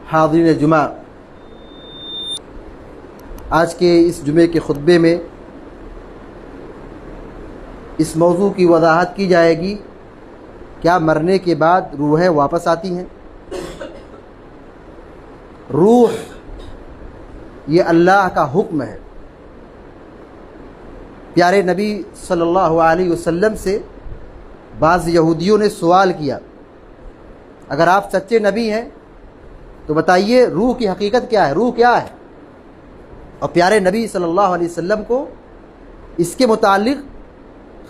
حاضرین جمعہ، آج کے اس جمعے کے خطبے میں اس موضوع کی وضاحت کی جائے گی، کیا مرنے کے بعد روحیں واپس آتی ہیں؟ روح یہ اللہ کا حکم ہے۔ پیارے نبی صلی اللہ علیہ وسلم سے بعض یہودیوں نے سوال کیا، اگر آپ سچے نبی ہیں تو بتائیے روح کی حقیقت کیا ہے، روح کیا ہے؟ اور پیارے نبی صلی اللہ علیہ وسلم کو اس کے متعلق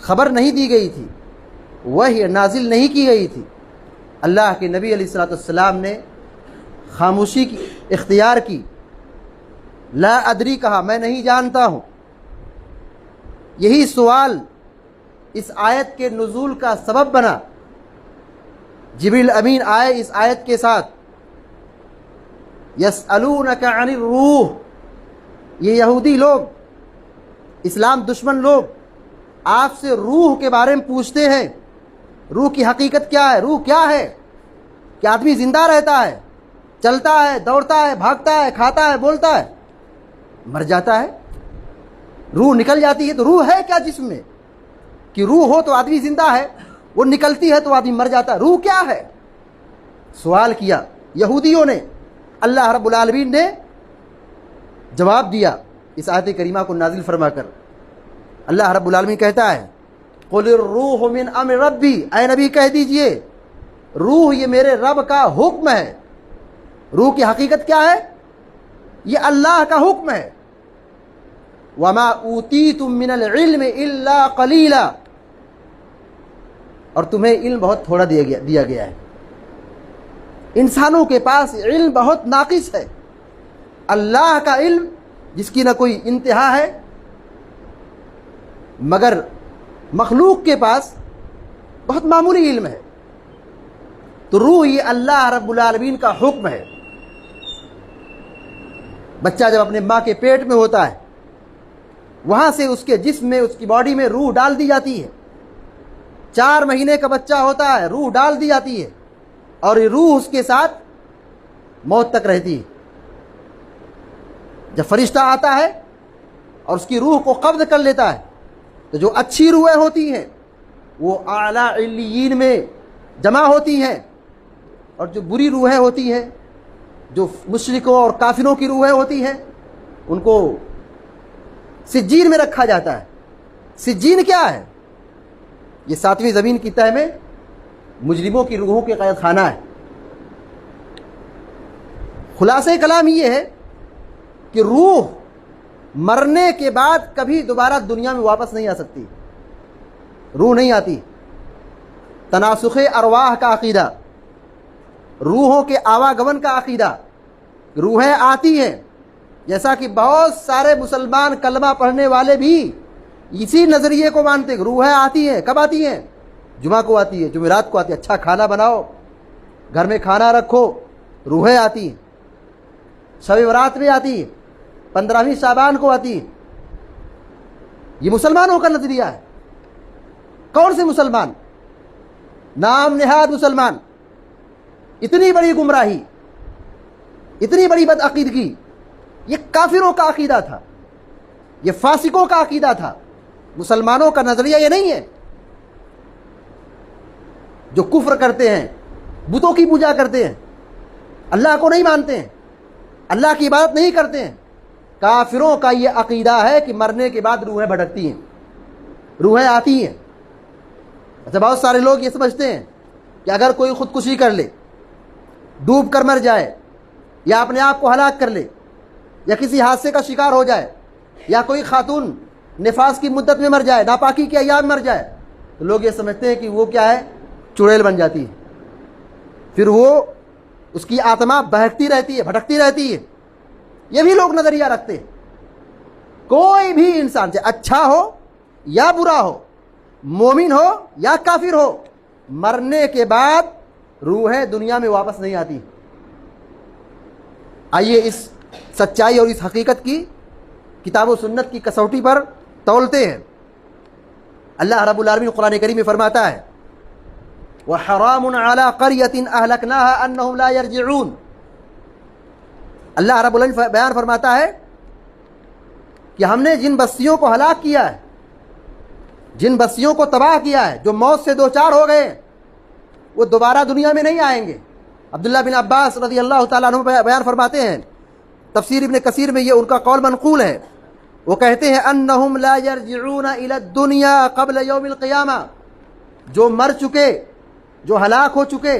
خبر نہیں دی گئی تھی، وحی نازل نہیں کی گئی تھی۔ اللہ کے نبی علیہ الصلوۃ والسلام نے خاموشی کی اختیار کی، لا ادری کہا، میں نہیں جانتا ہوں۔ یہی سوال اس آیت کے نزول کا سبب بنا۔ جبریل امین آئے اس آیت کے ساتھ، یسألونک عن الروح، یہ یہودی لوگ، اسلام دشمن لوگ آپ سے روح کے بارے میں پوچھتے ہیں، روح کی حقیقت کیا ہے؟ روح کیا ہے؟ کہ آدمی زندہ رہتا ہے، چلتا ہے، دوڑتا ہے، بھاگتا ہے، کھاتا ہے، بولتا ہے، مر جاتا ہے، روح نکل جاتی ہے۔ تو روح ہے کیا جسم میں؟ کہ روح ہو تو آدمی زندہ ہے، وہ نکلتی ہے تو آدمی مر جاتا ہے، روح کیا ہے؟ سوال کیا یہودیوں نے۔ اللہ رب العالمین نے جواب دیا اس آیت کریمہ کو نازل فرما کر۔ اللہ رب العالمین کہتا ہے، قل الروح من امر ربی، اے نبی کہہ دیجئے روح یہ میرے رب کا حکم ہے۔ روح کی حقیقت کیا ہے؟ یہ اللہ کا حکم ہے۔ وما اوتیتم من العلم الا قلیلا، اور تمہیں علم بہت تھوڑا دیا گیا ہے۔ انسانوں کے پاس علم بہت ناقص ہے۔ اللہ کا علم جس کی نہ کوئی انتہا ہے، مگر مخلوق کے پاس بہت معمولی علم ہے۔ تو روح یہ اللہ رب العالمین کا حکم ہے۔ بچہ جب اپنے ماں کے پیٹ میں ہوتا ہے، وہاں سے اس کے جسم میں، اس کی باڈی میں روح ڈال دی جاتی ہے۔ 4 مہینے کا بچہ ہوتا ہے، روح ڈال دی جاتی ہے، اور یہ روح اس کے ساتھ موت تک رہتی ہے۔ جب فرشتہ آتا ہے اور اس کی روح کو قبض کر لیتا ہے، تو جو اچھی روحیں ہوتی ہیں وہ اعلیٰ علیین میں جمع ہوتی ہیں، اور جو بری روحیں ہوتی ہیں، جو مشرکوں اور کافروں کی روحیں ہوتی ہیں، ان کو سجین میں رکھا جاتا ہے۔ سجین کیا ہے؟ یہ 7ویں زمین کی تہہ میں مجرموں کی روحوں کے قید خانہ ہے۔ خلاصہ کلام یہ ہے کہ روح مرنے کے بعد کبھی دوبارہ دنیا میں واپس نہیں آ سکتی، روح نہیں آتی۔ تناسخ ارواح کا عقیدہ، روحوں کے آواگمن کا عقیدہ، روحیں آتی ہیں، جیسا کہ بہت سارے مسلمان کلمہ پڑھنے والے بھی اسی نظریے کو مانتے ہیں۔ روحیں آتی ہیں، کب آتی ہیں؟ جمعہ کو آتی ہے، جمعرات کو آتی ہے۔ اچھا کھانا بناؤ، گھر میں کھانا رکھو، روحیں آتی ہیں۔ شب برات میں آتی ہے، 15ویں شعبان کو آتی ہے۔ یہ مسلمانوں کا نظریہ ہے۔ کون سے مسلمان؟ نام نہاد مسلمان۔ اتنی بڑی گمراہی، اتنی بڑی بدعقیدگی، یہ کافروں کا عقیدہ تھا، یہ فاسقوں کا عقیدہ تھا۔ مسلمانوں کا نظریہ یہ نہیں ہے۔ جو کفر کرتے ہیں، بتوں کی پوجا کرتے ہیں، اللہ کو نہیں مانتے ہیں، اللہ کی عبادت نہیں کرتے ہیں، کافروں کا یہ عقیدہ ہے کہ مرنے کے بعد روحیں بھٹکتی ہیں، روحیں آتی ہیں۔ اچھا، بہت سارے لوگ یہ سمجھتے ہیں کہ اگر کوئی خودکشی کر لے، ڈوب کر مر جائے، یا اپنے آپ کو ہلاک کر لے، یا کسی حادثے کا شکار ہو جائے، یا کوئی خاتون نفاس کی مدت میں مر جائے، ناپاکی کے ایام میں مر جائے، تو لوگ یہ سمجھتے ہیں کہ وہ کیا ہے؟ چڑیل بن جاتی ہے، پھر وہ اس کی آتما بہکتی رہتی ہے، بھٹکتی رہتی ہے۔ یہ بھی لوگ نظریہ رکھتے ہیں۔ کوئی بھی انسان چاہے اچھا ہو یا برا ہو، مومن ہو یا کافر ہو، مرنے کے بعد روحیں دنیا میں واپس نہیں آتی۔ آئیے اس سچائی اور اس حقیقت کی کتاب و سنت کی کسوٹی پر تولتے ہیں۔ اللہ رب العالمین قرآن کریم میں فرماتا ہے، وَحَرَامٌ عَلَىٰ قَرْيَةٍ أَهْلَكْنَاهَا أَنَّهُمْ لَا يَرْجِعُونَ، اللہ رب العزت بیان فرماتا ہے کہ ہم نے جن بستیوں کو ہلاک کیا ہے، جن بستیوں کو تباہ کیا ہے، جو موت سے دوچار ہو گئے، وہ دوبارہ دنیا میں نہیں آئیں گے۔ عبداللہ بن عباس رضی اللہ تعالیٰ عنہ بیان فرماتے ہیں، تفسیر ابن کثیر میں یہ ان کا قول منقول ہے، وہ کہتے ہیں انہم لا یرجعون الی الدنیا قبل یوم القیامہ، جو مر چکے، جو ہلاک ہو چکے،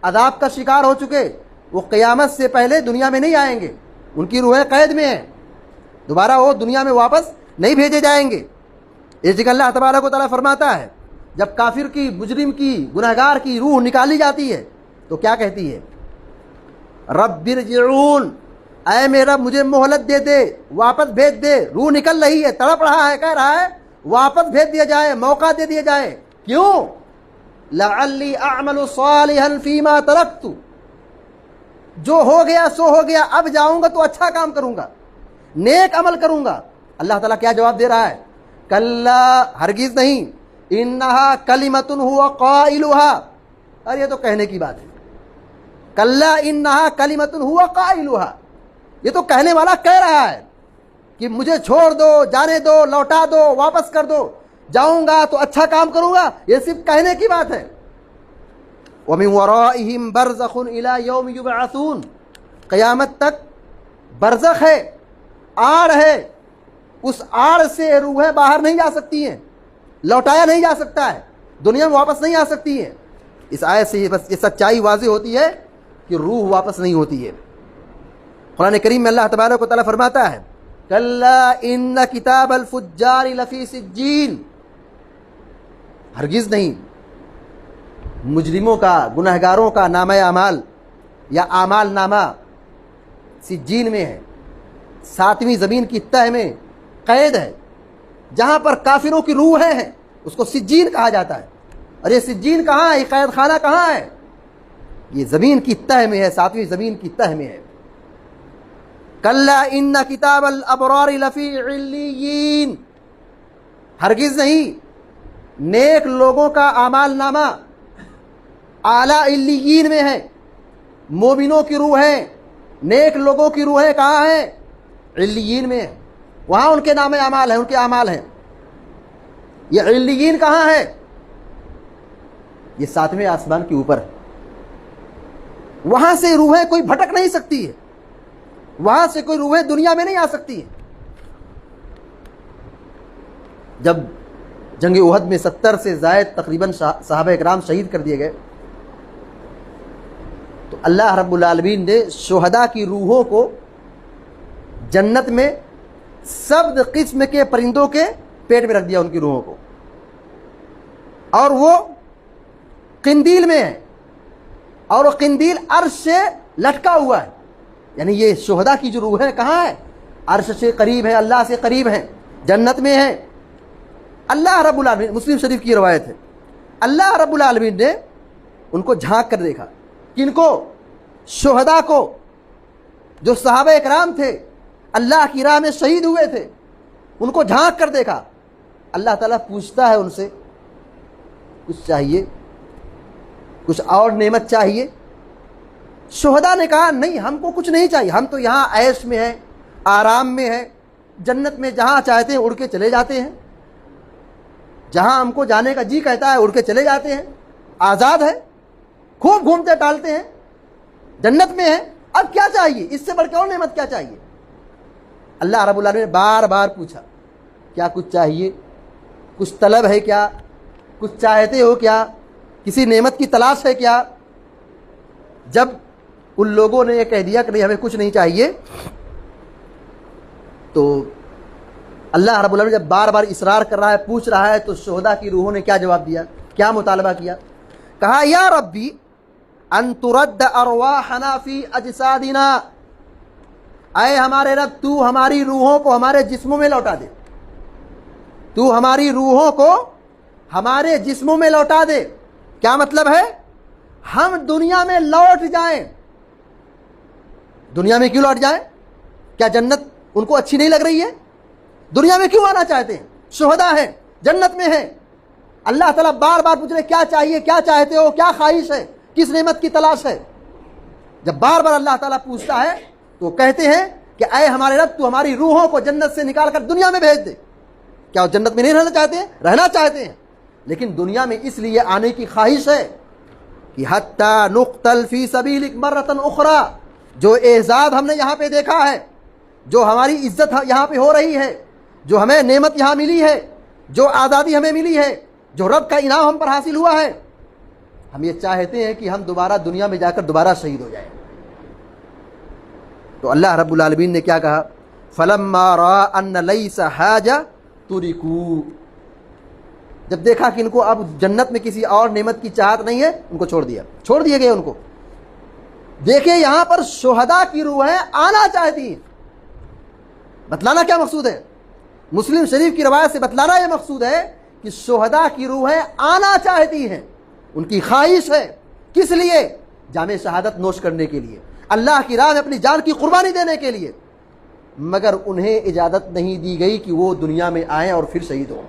عذاب کا شکار ہو چکے، وہ قیامت سے پہلے دنیا میں نہیں آئیں گے، ان کی روحیں قید میں ہیں، دوبارہ وہ دنیا میں واپس نہیں بھیجے جائیں گے۔ اس جگہ اللہ تبارک و تعالیٰ فرماتا ہے جب کافر کی، مجرم کی، گنہگار کی روح نکالی جاتی ہے تو کیا کہتی ہے؟ رب ارجعون، اے میرا مجھے مہلت دے دے، واپس بھیج دے، روح نکل رہی ہے، تڑپ رہا ہے، کہہ رہا ہے واپس بھیج دیا جائے، موقع دے دیا جائے۔ کیوں؟ لعلی اعمل صالحا فیما ترکت، جو ہو گیا سو ہو گیا، اب جاؤں گا تو اچھا کام کروں گا، نیک عمل کروں گا۔ اللہ تعالیٰ کیا جواب دے رہا ہے؟ کلا، ہرگز نہیں، انہا کلمۃ ہوا قائلھا، ارے یہ تو کہنے کی بات ہے، کلا انہا کلمۃ ہوا قائلھا، یہ تو کہنے والا کہہ رہا ہے کہ مجھے چھوڑ دو، جانے دو، لوٹا دو، واپس کر دو، جاؤں گا تو اچھا کام کروں گا، یہ صرف کہنے کی بات ہے۔ وَمِن وَرَائِهِمْ بَرْزَخٌ إِلَى يَوْمِ يُبْعَثُونَ، قیامت تک برزخ ہے، آڑ ہے، اس آڑ سے روحیں باہر نہیں جا سکتی ہیں، لوٹایا نہیں جا سکتا ہے، دنیا میں واپس نہیں آ سکتی ہیں۔ اس آیت سے بس یہ سچائی واضح ہوتی ہے کہ روح واپس نہیں ہوتی ہے۔ قرآن کریم میں اللہ تبارک و تعالیٰ فرماتا ہے کلا ان کتاب الفجار لفی سجین، ہرگز نہیں، مجرموں کا، گنہگاروں کا نامہ اعمال یا اعمال نامہ سجین میں ہے، ساتویں زمین کی تہ میں قید ہے، جہاں پر کافروں کی روحیں ہیں، اس کو سجین کہا جاتا ہے۔ اور یہ سجین کہاں ہے؟ یہ قید خانہ کہاں ہے؟ یہ زمین کی تہ میں ہے، ساتویں زمین کی تہ میں ہے۔ کلا ان کتاب الابرار لفی علیین، ہرگز نہیں، نیک لوگوں کا اعمال نامہ اعلیٰ علیین میں ہے۔ مومنوں کی روحیں، نیک لوگوں کی روحیں کہاں ہیں؟ علیین میں ہیں، وہاں ان کے نام اعمال ہیں، ان کے اعمال ہیں۔ یہ علیین کہاں ہے؟ یہ ساتویں آسمان کے اوپر ہے، وہاں سے روحیں کوئی بھٹک نہیں سکتی ہے، وہاں سے کوئی روحیں دنیا میں نہیں آ سکتی ہیں۔ جب جنگ احد میں 70 سے زائد تقریباً صحابہ اکرام شہید کر دیے گئے تو اللہ رب العالمین نے شہداء کی روحوں کو جنت میں سب قسم کے پرندوں کے پیٹ میں رکھ دیا، ان کی روحوں کو، اور وہ قندیل میں ہے، اور وہ قندیل عرش سے لٹکا ہوا ہے، یعنی یہ شہداء کی جو روح ہے کہاں ہے؟ عرش سے قریب ہے، اللہ سے قریب ہیں، جنت میں ہیں۔ اللہ رب العالمین، مسلم شریف کی روایت ہے، اللہ رب العالمین نے ان کو جھانک کر دیکھا، کن کو؟ شہداء کو، جو صحابہ اکرام تھے، اللہ کی راہ میں شہید ہوئے تھے، ان کو جھانک کر دیکھا۔ اللہ تعالیٰ پوچھتا ہے ان سے، کچھ چاہیے؟ کچھ اور نعمت چاہیے؟ شہداء نے کہا نہیں، ہم کو کچھ نہیں چاہیے، ہم تو یہاں عیش میں ہیں، آرام میں ہیں، جنت میں جہاں چاہتے ہیں اڑ کے چلے جاتے ہیں، جہاں ہم کو جانے کا جی کہتا ہے اڑ کے چلے جاتے ہیں، آزاد ہے، خوب گھومتے ٹالتے ہیں، جنت میں ہیں، اب کیا چاہیے؟ اس سے بڑھ کے اور نعمت کیا چاہیے؟ اللہ رب العالمین نے بار بار پوچھا، کیا کچھ چاہیے؟ کچھ طلب ہے کیا؟ کچھ چاہتے ہو کیا؟ کسی نعمت کی تلاش ہے کیا؟ جب ان لوگوں نے یہ کہہ دیا کہ نہیں ہمیں کچھ نہیں چاہیے، تو اللہ رب العالمین جب بار بار اصرار کر رہا ہے، پوچھ رہا ہے، تو شہداء کی روحوں نے کیا جواب دیا؟ کیا مطالبہ کیا؟ کہا یا ربی ان ترد ارواحنا فی اجسادنا، اے ہمارے رب تو ہماری روحوں کو ہمارے جسموں میں لوٹا دے، تو ہماری روحوں کو ہمارے جسموں میں لوٹا دے۔ کیا مطلب ہے؟ ہم دنیا میں لوٹ جائیں۔ دنیا میں کیوں لوٹ جائیں؟ کیا جنت ان کو اچھی نہیں لگ رہی ہے؟ دنیا میں کیوں آنا چاہتے ہیں؟ شہداء ہیں، جنت میں ہیں۔ اللہ تعالیٰ بار بار پوچھ رہے کیا چاہیے، کیا چاہتے ہو، کیا خواہش ہے، کس نعمت کی تلاش ہے؟ جب بار بار اللہ تعالیٰ پوچھتا ہے تو کہتے ہیں کہ اے ہمارے رب تو ہماری روحوں کو جنت سے نکال کر دنیا میں بھیج دے. کیا وہ جنت میں نہیں رہنا چاہتے ہیں؟ رہنا چاہتے ہیں, لیکن دنیا میں اس لیے آنے کی خواہش ہے کہ حتی نقتل فی سبیلک مرۃ اخری, جو اعزاز ہم نے یہاں پہ دیکھا ہے, جو ہماری عزت یہاں پہ ہو رہی ہے, جو ہمیں نعمت یہاں ملی ہے, جو آزادی ہمیں ملی ہے, جو رب کا انعام ہم پر حاصل ہوا ہے, ہم یہ چاہتے ہیں کہ ہم دوبارہ دنیا میں جا کر دوبارہ شہید ہو جائیں. تو اللہ رب العالمین نے کیا کہا؟ فَلَمَّا رَأَى أَنَّ لَيْسَ حَاجَةً تُرِكُوا, جب دیکھا کہ ان کو اب جنت میں کسی اور نعمت کی چاہت نہیں ہے, ان کو چھوڑ دیے گئے ان کو. دیکھیں یہاں پر شہداء کی روحیں آنا چاہتی ہیں. بتلانا کیا مقصود ہے؟ مسلم شریف کی روایت سے بتلانا یہ مقصود ہے کہ شہداء کی روحیں آنا چاہتی ہیں, ان کی خواہش ہے. کس لیے؟ جام شہادت نوش کرنے کے لیے, اللہ کی راہ میں اپنی جان کی قربانی دینے کے لیے. مگر انہیں اجازت نہیں دی گئی کہ وہ دنیا میں آئیں اور پھر شہید ہوں.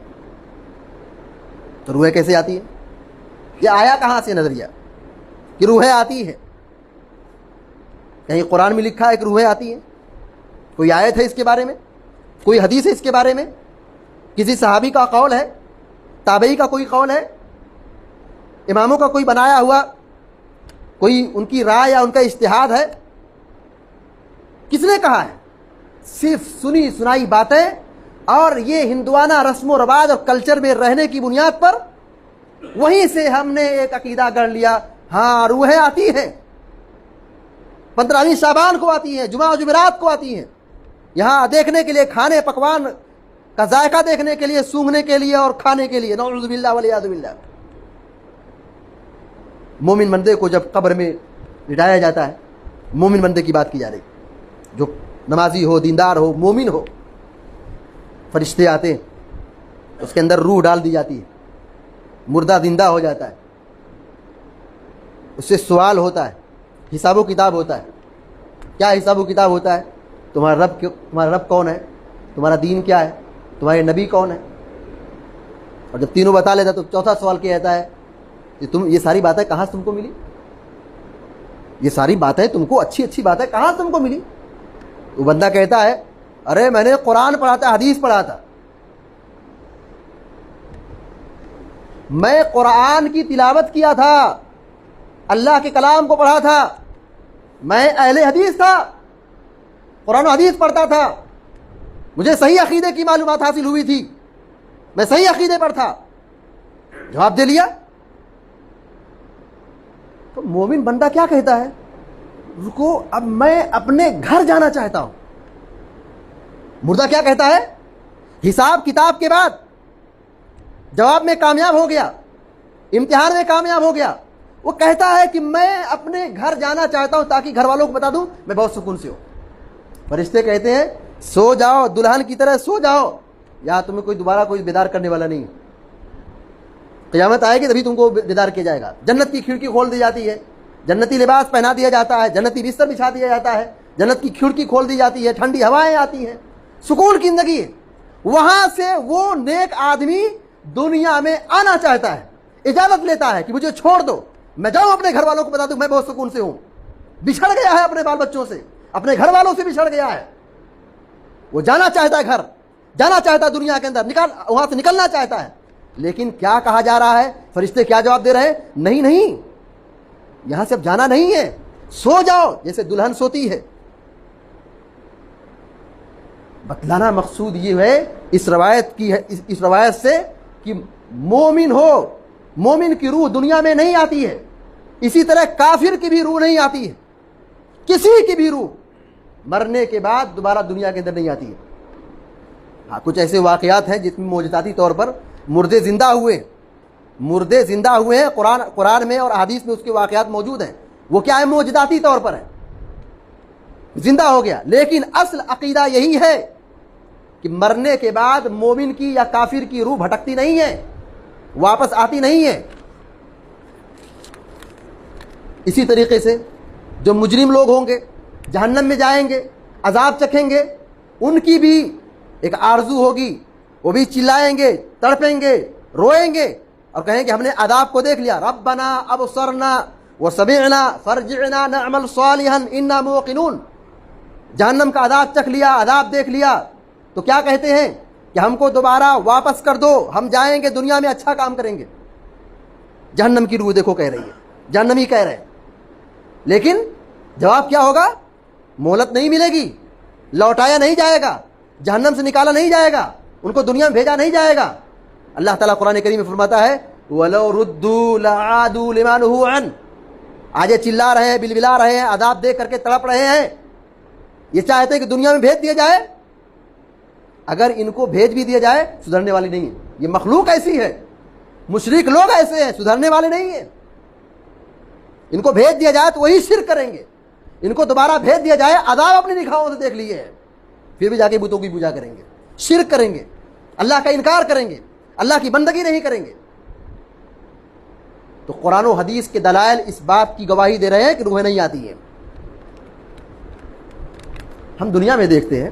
تو روحیں کیسے آتی ہیں؟ یہ آیا کہاں سے نظریہ کہ روحیں آتی ہیں؟ کہیں قرآن میں لکھا ہے کہ روحیں آتی ہیں؟ کوئی آیت ہے اس کے بارے میں؟ کوئی حدیث ہے اس کے بارے میں؟ کسی صحابی کا قول ہے؟ تابعی کا کوئی قول ہے؟ اماموں کا کوئی بنایا ہوا کوئی ان کی رائے یا ان کا اجتہاد ہے؟ کس نے کہا ہے؟ صرف سنی سنائی باتیں اور یہ ہندوانہ رسم و رواج اور کلچر میں رہنے کی بنیاد پر وہیں سے ہم نے ایک عقیدہ گڑھ لیا, ہاں روحیں آتی ہیں, 15ویں شعبان کو آتی ہیں, جمعہ جمعرات کو آتی ہیں, یہاں دیکھنے کے لیے, کھانے پکوان کا ذائقہ دیکھنے کے لیے, سونگھنے کے لیے اور کھانے کے لیے. نعوذ باللہ والعیاذ باللہ. مومن بندے کو جب قبر میں لٹایا جاتا ہے, مومن بندے کی بات کی جا رہی, جو نمازی ہو, دیندار ہو, مومن ہو, فرشتے آتے ہیں, اس کے اندر روح ڈال دی جاتی ہے, مردہ زندہ ہو جاتا ہے, اس سے سوال ہوتا ہے, حساب و کتاب ہوتا ہے. کیا حساب و کتاب ہوتا ہے؟ تمہارا رب کون ہے, تمہارا دین کیا ہے, تمہارے نبی کون ہے. اور جب تینوں بتا لیتا تو چوتھا سوال کیا جاتا ہے کہ تم یہ ساری باتیں کہاں سے تم کو ملی, یہ ساری باتیں تم کو اچھی باتیں کہاں سے تم کو ملی. وہ بندہ کہتا ہے ارے میں نے قرآن پڑھا تھا, حدیث پڑھا تھا, میں قرآن کی تلاوت کیا تھا, اللہ کے کلام کو پڑھا تھا, میں اہل حدیث تھا, قرآن و حدیث پڑھتا تھا, مجھے صحیح عقیدے کی معلومات حاصل ہوئی تھی, میں صحیح عقیدے پر تھا. جواب دے لیا. تو مومن بندہ کیا کہتا ہے؟ رکو, اب میں اپنے گھر جانا چاہتا ہوں. مردہ کیا کہتا ہے؟ حساب کتاب کے بعد جواب میں کامیاب ہو گیا, امتحان میں کامیاب ہو گیا, وہ کہتا ہے کہ میں اپنے گھر جانا چاہتا ہوں تاکہ گھر والوں کو بتا دوں میں بہت سکون سے ہوں. فرشتے کہتے ہیں سو جاؤ, دلہن کی طرح سو جاؤ, یا تمہیں کوئی دوبارہ کوئی بیدار کرنے والا نہیں. قیامت آئے گی تبھی تم کو بیدار کیا جائے گا. جنت کی کھڑکی کھول دی جاتی ہے, جنتی لباس پہنا دیا جاتا ہے, جنتی بستر بچھا دیا جاتا ہے, جنت کی کھڑکی کھول دی جاتی ہے, ٹھنڈی ہوائیں آتی ہیں, سکون کی زندگی ہے. وہاں سے وہ نیک آدمی دنیا میں آنا چاہتا ہے, اجازت لیتا ہے کہ مجھے چھوڑ دو, میں جاؤں اپنے گھر والوں کو بتا دوں میں بہت سکون سے ہوں. بچھڑ گیا ہے اپنے بال بچوں سے, اپنے گھر والوں سے بچھڑ گیا ہے, وہ جانا چاہتا ہے گھر, جانا چاہتا ہے دنیا کے اندر, وہاں سے نکلنا چاہتا ہے. لیکن کیا کہا جا رہا ہے؟ فرشتے کیا جواب دے رہے ہیں؟ نہیں, یہاں سے اب جانا نہیں ہے, سو جاؤ جیسے دلہن سوتی ہے. بتلانا مقصود یہ ہے اس روایت سے کہ مومن ہو, مومن کی روح دنیا میں نہیں آتی ہے, اسی طرح کافر کی بھی روح نہیں آتی ہے, کسی کی بھی روح مرنے کے بعد دوبارہ دنیا کے اندر نہیں آتی ہے. ہاں کچھ ایسے واقعات ہیں جس میں معجزاتی طور پر مردے زندہ ہوئے ہیں, قرآن میں اور احادیث میں اس کے واقعات موجود ہیں. وہ کیا ہے؟ معجزاتی طور پر ہے, زندہ ہو گیا. لیکن اصل عقیدہ یہی ہے کہ مرنے کے بعد مومن کی یا کافر کی روح بھٹکتی نہیں ہے, واپس آتی نہیں ہے. اسی طریقے سے جو مجرم لوگ ہوں گے, جہنم میں جائیں گے, عذاب چکھیں گے, ان کی بھی ایک آرزو ہوگی, وہ بھی چلائیں گے, تڑپیں گے, روئیں گے اور کہیں کہ ہم نے عذاب کو دیکھ لیا, ربنا ابصرنا وسمعنا فرجعنا نعمل صالحا انا موقنون. جہنم کا عذاب چکھ لیا، عذاب دیکھ لیا، تو کیا کہتے ہیں کہ ہم کو دوبارہ واپس کر دو، ہم جائیں گے دنیا میں اچھا کام کریں گے۔ جہنم کی روح دیکھو کہہ رہی ہے، جہنمی کہہ رہے ہیں، لیکن جواب کیا ہوگا؟ مہلت نہیں ملے گی، لوٹایا نہیں جائے گا، جہنم سے نکالا نہیں جائے گا، ان کو دنیا میں بھیجا نہیں جائے گا۔ اللہ تعالیٰ قرآن کریم میں فرماتا ہے وَلَوْ رُدُّوا لَعَادُوا لِمَا نُهُوا عَنْهُ، آج یہ چلا رہے ہیں، بلبلا رہے ہیں، عذاب دیکھ کر کے تڑپ رہے ہیں، یہ چاہتے ہیں کہ دنیا میں بھیج دیا جائے۔ اگر ان کو بھیج بھی دیا جائے سدھرنے والی نہیں ہے، یہ مخلوق ایسی ہے، مشرک لوگ ایسے ہیں، سدھرنے والے نہیں ہیں۔ ان کو بھیج دیا جائے تو وہی شرک کریں گے، ان کو دوبارہ بھیج دیا جائے، عذاب اپنی نگاہوں سے دیکھ لیے ہیں، پھر بھی جا کے بتوں کی پوجا کریں گے، شرک کریں گے، اللہ کا انکار کریں گے، اللہ کی بندگی نہیں کریں گے۔ تو قرآن و حدیث کے دلائل اس بات کی گواہی دے رہے ہیں کہ روحیں نہیں آتی ہیں۔ ہم دنیا میں دیکھتے ہیں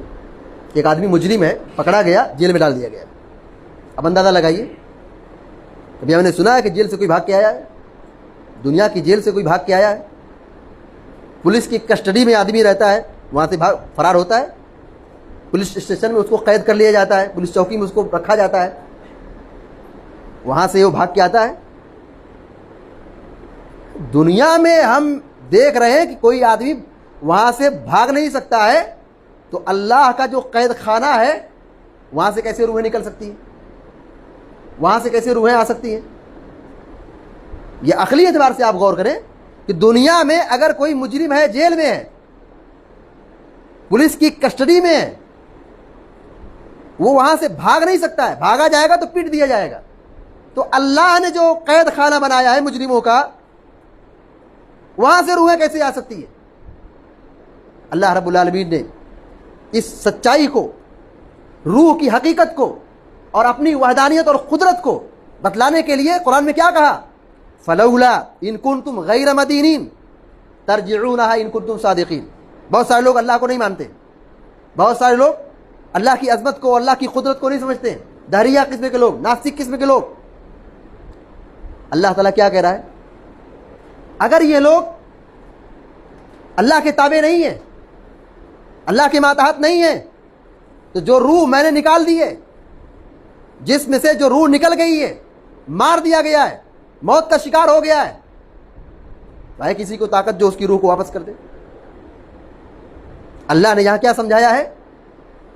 کہ ایک آدمی مجرم ہے، پکڑا گیا، جیل میں ڈال دیا گیا۔ اب اندازہ لگائیے، کبھی ہم نے سنا ہے کہ جیل سے کوئی بھاگ کے آیا ہے؟ دنیا کی جیل سے کوئی بھاگ کے آیا ہے؟ پولیس کی کسٹڈی میں آدمی رہتا ہے، وہاں سے فرار ہوتا ہے، پولیس اسٹیشن میں اس کو قید کر لیا جاتا ہے، پولیس چوکی میں اس کو رکھا جاتا ہے، وہاں سے وہ بھاگ کے آتا ہے۔ دنیا میں ہم دیکھ رہے ہیں کہ کوئی آدمی وہاں سے بھاگ نہیں سکتا ہے، تو اللہ کا جو قید خانہ ہے وہاں سے کیسے روحیں نکل سکتی ہیں؟ وہاں سے کیسے روحیں آ سکتی ہیں؟ یہ عقلی اعتبار سے آپ غور کریں کہ دنیا میں اگر کوئی مجرم ہے، جیل میں ہے، پولیس کی کسٹڈی میں ہے، وہ وہاں سے بھاگ نہیں سکتا ہے، بھاگا جائے گا تو پیٹ دیا جائے گا۔ تو اللہ نے جو قید خانہ بنایا ہے مجرموں کا، وہاں سے روحیں کیسے آ سکتی ہے؟ اللہ رب العالمین نے اس سچائی کو، روح کی حقیقت کو اور اپنی وحدانیت اور قدرت کو بتلانے کے لیے قرآن میں کیا کہا؟ فَلَوْلَا إِن كُنتُمْ غَيْرَ مَدِينِينَ تَرْجِعُونَهَا إِن كُنتُمْ صَادِقِينَ۔ بہت سارے لوگ اللہ کو نہیں مانتے، بہت سارے لوگ اللہ کی عظمت کو، اللہ کی قدرت کو نہیں سمجھتے ہیں، دہریہ قسم کے لوگ، ناستک قسم کے لوگ۔ اللہ تعالیٰ کیا کہہ رہا ہے؟ اگر یہ لوگ اللہ کے تابع نہیں ہیں، اللہ کے ماتحت نہیں ہیں، تو جو روح میں نے نکال دی ہے، جس میں سے جو روح نکل گئی ہے، مار دیا گیا ہے، موت کا شکار ہو گیا ہے، بھائی کسی کو طاقت جو اس کی روح کو واپس کر دے؟ اللہ نے یہاں کیا سمجھایا ہے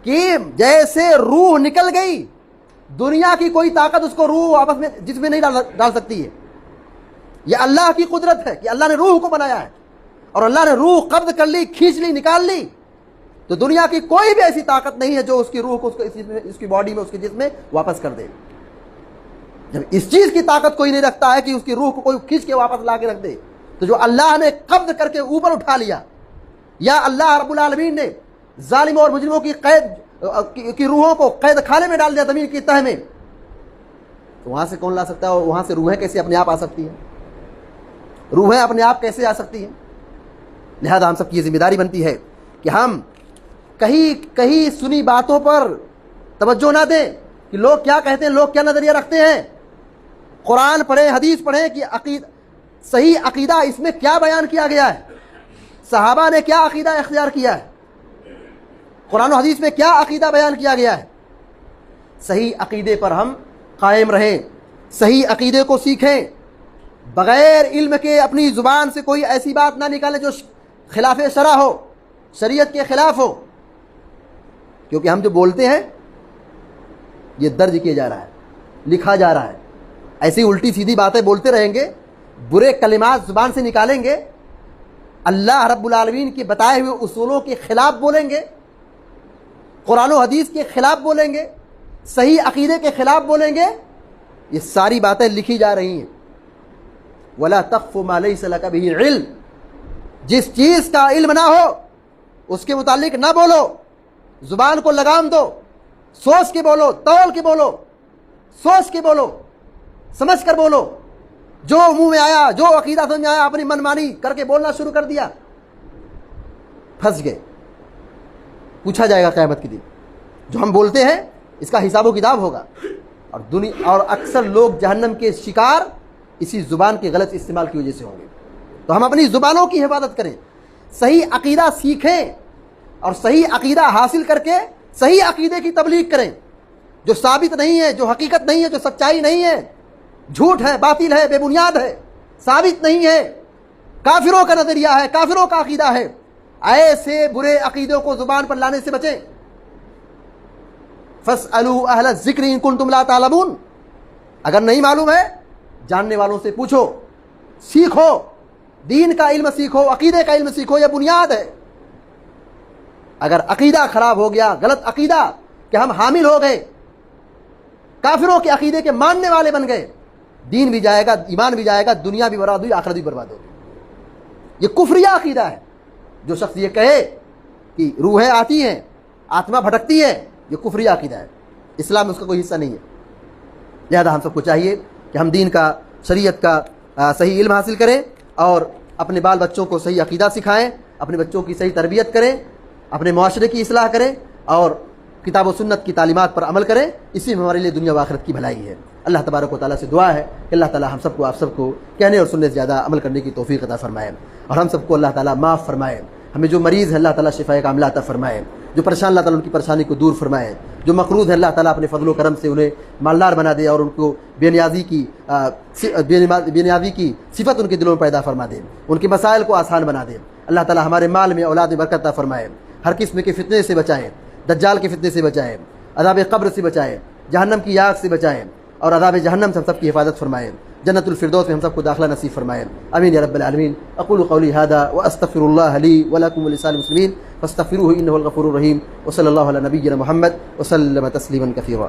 کہ جیسے روح نکل گئی، دنیا کی کوئی طاقت اس کو روح واپس میں جس میں نہیں ڈال سکتی ہے۔ یہ اللہ کی قدرت ہے کہ اللہ نے روح کو بنایا ہے، اور اللہ نے روح قبض کر لی، کھینچ لی، نکال لی، تو دنیا کی کوئی بھی ایسی طاقت نہیں ہے جو اس کی روح کو اس کی باڈی میں، اس کے جسم میں واپس کر دے۔ جب اس چیز کی طاقت کوئی نہیں رکھتا ہے کہ اس کی روح کو کوئی کھینچ کے واپس لا کے رکھ دے، تو جو اللہ نے قبض کر کے اوپر اٹھا لیا، یا اللہ رب العالمین نے ظالموں اور مجرموں کی کی روحوں کو قید خانے میں ڈال دیا زمین کی تہ میں، تو وہاں سے کون لا سکتا ہے؟ وہاں سے روحیں کیسے اپنے آپ آ سکتی ہیں؟ روحیں اپنے آپ کیسے آ سکتی ہیں؟ لہذا ہم سب کی یہ ذمہ داری بنتی ہے کہ ہم کہیں سنی باتوں پر توجہ نہ دیں کہ لوگ کیا کہتے ہیں، لوگ کیا نظریہ رکھتے ہیں۔ قرآن پڑھیں، حدیث پڑھیں کہ صحیح عقیدہ اس میں کیا بیان کیا گیا ہے، صحابہ نے کیا عقیدہ اختیار کیا ہے، قرآن و حدیث میں کیا عقیدہ بیان کیا گیا ہے۔ صحیح عقیدے پر ہم قائم رہیں، صحیح عقیدے کو سیکھیں، بغیر علم کے اپنی زبان سے کوئی ایسی بات نہ نکالیں جو خلاف شرع ہو، شریعت کے خلاف ہو، کیونکہ ہم جو بولتے ہیں یہ درج کیا جا رہا ہے، لکھا جا رہا ہے۔ ایسی الٹی سیدھی باتیں بولتے رہیں گے، برے کلمات زبان سے نکالیں گے، اللہ رب العالمین کے بتائے ہوئے اصولوں کے خلاف بولیں گے، قرآن و حدیث کے خلاف بولیں گے، صحیح عقیدے کے خلاف بولیں گے، یہ ساری باتیں لکھی جا رہی ہیں۔ وَلَا تَقْفُ مَا لَيْسَ لَكَ بِهِ عِلْمٌ، جس چیز کا علم نہ ہو اس کے متعلق نہ بولو، زبان کو لگام دو، سوچ کے بولو، تول کے بولو، سوچ کے بولو، سمجھ کر بولو۔ جو منہ میں آیا، جو عقیدہ سمجھ میں آیا، اپنی من مانی کر کے بولنا شروع کر دیا، پھنس گئے۔ پوچھا جائے گا قیامت کے دن، جو ہم بولتے ہیں اس کا حساب و کتاب ہوگا، اور اکثر لوگ جہنم کے شکار اسی زبان کے غلط استعمال کی وجہ سے ہوں گے۔ تو ہم اپنی زبانوں کی حفاظت کریں، صحیح عقیدہ سیکھیں، اور صحیح عقیدہ حاصل کر کے صحیح عقیدے کی تبلیغ کریں، جو ثابت نہیں ہے، جو حقیقت نہیں ہے، جو سچائی نہیں ہے، جھوٹ ہے، باطل ہے، بے بنیاد ہے، ثابت نہیں ہے، کافروں کا نظریہ ہے، کافروں کا عقیدہ ہے، ایسے برے عقیدوں کو زبان پر لانے سے بچیں۔ فَاسْأَلُوا أَهْلَ الذِّكْرِ إِن كُنتُمْ لَا تَعْلَمُونَ، اگر نہیں معلوم ہے جاننے والوں سے پوچھو، سیکھو، دین کا علم سیکھو، عقیدے کا علم سیکھو، یہ بنیاد ہے۔ اگر عقیدہ خراب ہو گیا، غلط عقیدہ کہ ہم حامل ہو گئے، کافروں کے عقیدے کے ماننے والے بن گئے، دین بھی جائے گا، ایمان بھی جائے گا، دنیا بھی برباد ہوئی، آخرت بھی برباد ہوگی۔ یہ کفریہ عقیدہ ہے۔ جو شخص یہ کہے کہ روحیں آتی ہیں، آتما بھٹکتی ہے، یہ کفریہ عقیدہ ہے، اسلام میں اس کا کوئی حصہ نہیں ہے۔ لہذا ہم سب کو چاہیے کہ ہم دین کا، شریعت کا صحیح علم حاصل کریں اور اپنے بال بچوں کو صحیح عقیدہ سکھائیں، اپنے بچوں کی صحیح تربیت کریں، اپنے معاشرے کی اصلاح کریں اور کتاب و سنت کی تعلیمات پر عمل کریں۔ اسی میں ہمارے لیے دنیا و آخرت کی بھلائی ہے۔ اللہ تبارک و تعالیٰ سے دعا ہے کہ اللہ تعالیٰ ہم سب کو، آپ سب کو کہنے اور سننے سے زیادہ عمل کرنے کی توفیق عطا فرمائے، اور ہم سب کو اللہ تعالیٰ معاف فرمائے۔ ہمیں جو مریض ہے اللہ تعالیٰ شفائے کاملہ عطا فرمائے، جو پریشان اللہ تعالیٰ ان کی پریشانی کو دور فرمائے، جو مقروض ہے اللہ تعالیٰ اپنے فضل و کرم سے انہیں مالدار بنا دے اور ان کو بے نیازی کی صفت ان کے دلوں میں پیدا فرما دے، ان کے مسائل کو آسان بنا دے۔ اللہ تعالیٰ ہمارے مال میں، اولاد میں برکت عطا فرمائے، ہر قسم کے فتنے سے بچائے، دجال کے فتنے سے بچائے، عذاب قبر سے بچائے، جہنم کی آگ سے بچائے اور عذاب جہنم سے ہم سب کی حفاظت فرمائے، جنت الفردوس میں ہم سب کو داخلہ نصیب فرمائے، آمین یا رب العالمین۔ اقول قولی ھذا واستغفر اللہ لی ولکم ولسائر المسلمین فاستغفروہ انہ الغفور الرحیم، وصلی اللہ علی نبینا محمد وسلم تسلیما کثیرا۔